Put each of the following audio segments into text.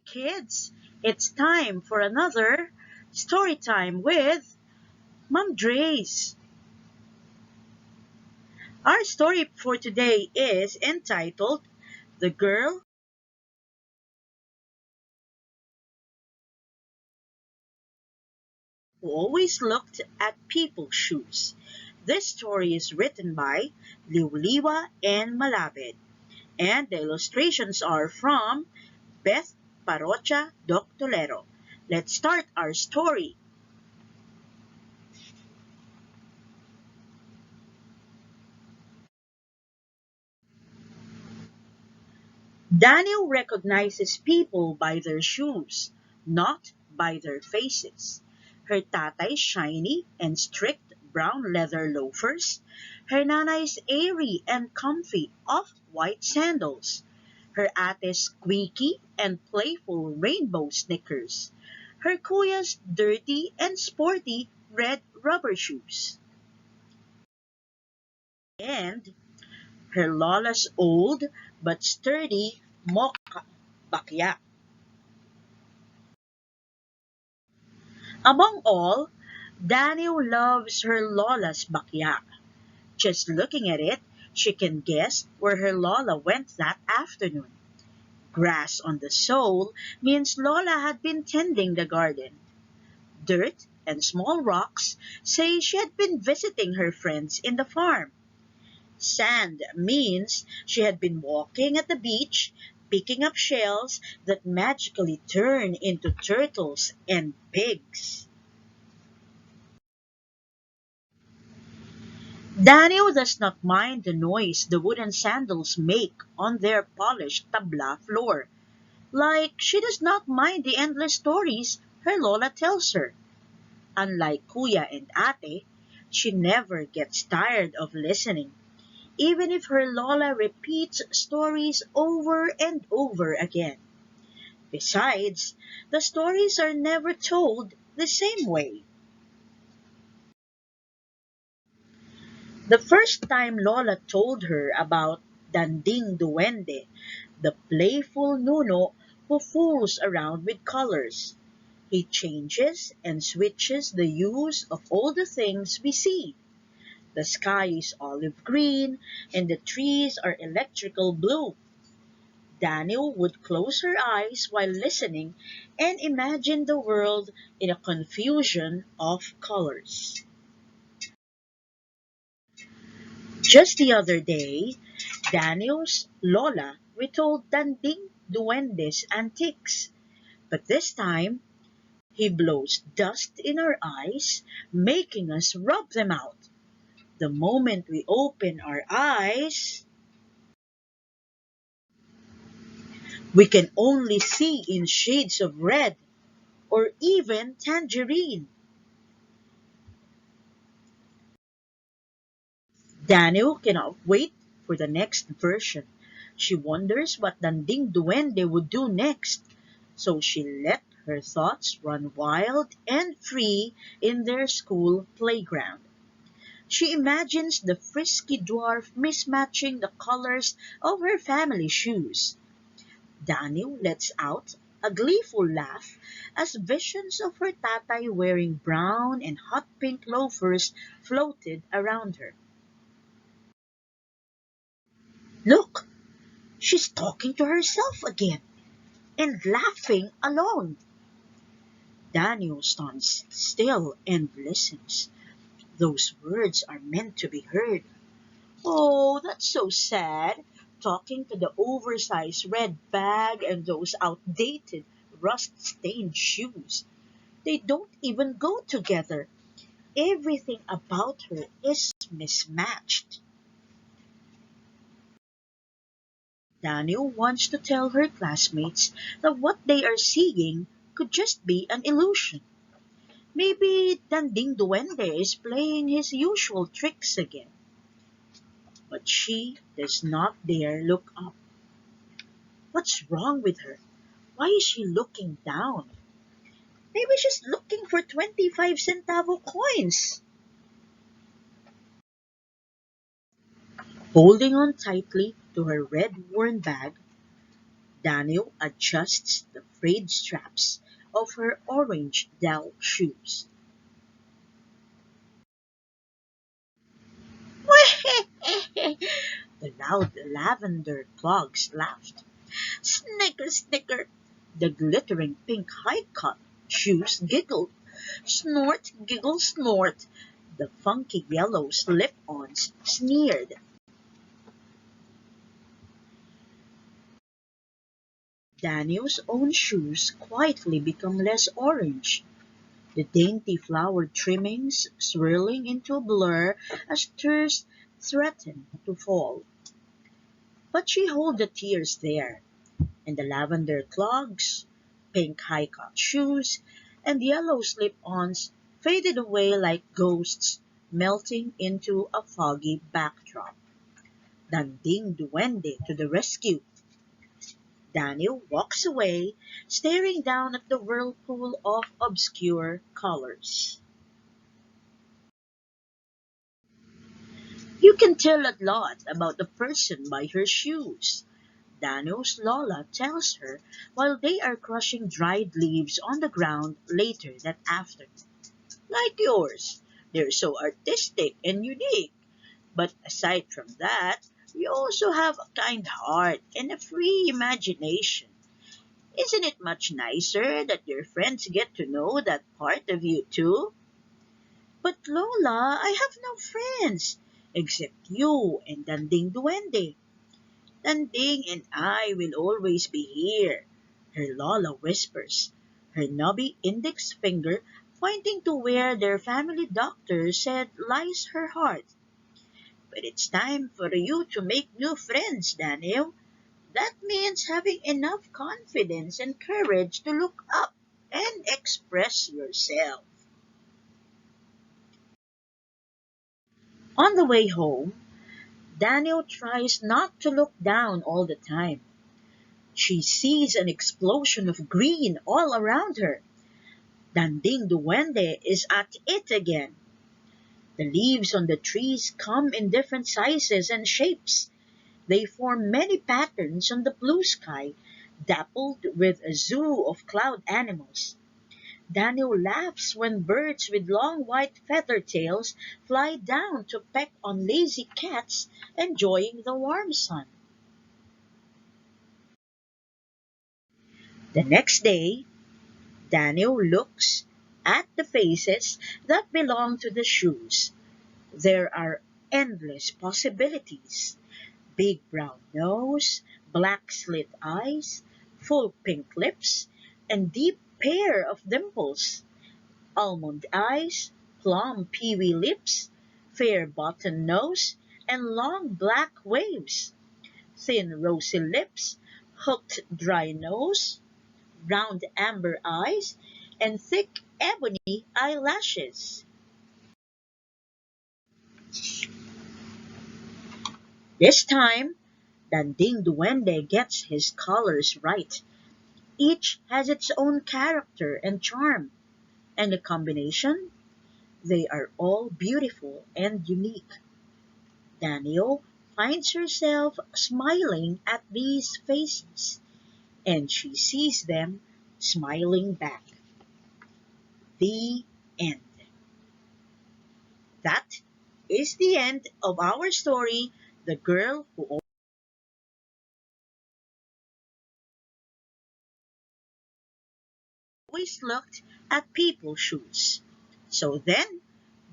kids, it's time for another story time with Mom Drace. Our story for today is entitled The Girl Who Always Looked at People's Shoes. This story is written by Liwliwa N. Malabed, and the illustrations are from Beth Parocha Doctolero. Let's start our story. Daniel recognizes people by their shoes, not by their faces. Her tatay's shiny and strict brown leather loafers, her nanay's airy and comfy off-white sandals, her ate's squeaky and playful rainbow sneakers, her kuya's dirty and sporty red rubber shoes, and her lola's old but sturdy mocha bakya. Among all, Daniel loves her Lola's bakyak. Just looking at it, she can guess where her Lola went that afternoon. Grass on the sole means Lola had been tending the garden. Dirt and small rocks say she had been visiting her friends in the farm. Sand means she had been walking at the beach, picking up shells that magically turn into turtles and pigs. Daniel does not mind the noise the wooden sandals make on their polished tabla floor, like she does not mind the endless stories her Lola tells her. Unlike Kuya and Ate, she never gets tired of listening, even if her Lola repeats stories over and over again. Besides, the stories are never told the same way. The first time Lola told her about Danding Duwende, the playful Nuno who fools around with colors. He changes and switches the hues of all the things we see. The sky is olive green and the trees are electrical blue. Daniel would close her eyes while listening and imagine the world in a confusion of colors. Just the other day, Daniel's Lola retold Danding Duwende's antics, but this time he blows dust in our eyes, making us rub them out. The moment we open our eyes, we can only see in shades of red or even tangerine. Daniel cannot wait for the next version. She wonders what Danding Duwende would do next, so she let her thoughts run wild and free in their school playground. She imagines the frisky dwarf mismatching the colors of her family shoes. Daniel lets out a gleeful laugh as visions of her tatay wearing brown and hot pink loafers floated around her. Look, she's talking to herself again and laughing alone. Daniel stands still and listens. Those words are meant to be heard. Oh, that's so sad. Talking to the oversized red bag and those outdated, rust stained shoes. They don't even go together. Everything about her is mismatched. Daniel wants to tell her classmates that what they are seeing could just be an illusion. Maybe Danding Duende is playing his usual tricks again. But she does not dare look up. What's wrong with her? Why is she looking down? Maybe she's looking for 25 centavo coins. Holding on tightly to her red worn bag, Daniel adjusts the frayed straps of her orange dell shoes. The loud lavender clogs laughed. Snicker, snicker! The glittering pink high-cut shoes giggled. Snort, giggle, snort! The funky yellow slip-ons sneered. Daniel's own shoes quietly become less orange, the dainty flowered trimmings swirling into a blur as tears threatened to fall. But she held the tears there, and the lavender clogs, pink high-cut shoes, and yellow slip-ons faded away like ghosts melting into a foggy backdrop. Danding Duwende to the rescue. Daniel walks away, staring down at the whirlpool of obscure colors. You can tell a lot about a person by her shoes, Daniel's Lola tells her while they are crushing dried leaves on the ground later that afternoon. Like yours, they're so artistic and unique. But aside from that, you also have a kind heart and a free imagination. Isn't it much nicer that your friends get to know that part of you too? But Lola, I have no friends except you and Danding Duende. Danding and I will always be here, her Lola whispers, her knobby index finger pointing to where their family doctor said lies her heart. But it's time for you to make new friends, Daniel. That means having enough confidence and courage to look up and express yourself. On the way home, Daniel tries not to look down all the time. She sees an explosion of green all around her. Danding Duwende is at it again. The leaves on the trees come in different sizes and shapes. They form many patterns on the blue sky, dappled with a zoo of cloud animals. Daniel laughs when birds with long white feather tails fly down to peck on lazy cats enjoying the warm sun. The next day, Daniel looks at the faces that belong to the shoes. There are endless possibilities. Big brown nose, black slit eyes, full pink lips, and deep pair of dimples. Almond eyes, plum peewee lips, fair button nose, and long black waves. Thin rosy lips, hooked dry nose, round amber eyes, and thick ebony eyelashes. This time, Danding Duende gets his colors right. Each has its own character and charm, and the combination, they are all beautiful and unique. Daniel finds herself smiling at these faces, and she sees them smiling back. The end. That is the end of our story, The Girl Who Always Looked at People's Shoes. So then,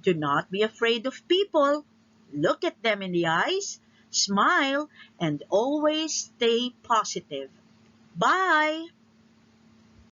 do not be afraid of people. Look at them in the eyes, smile, and always stay positive. Bye!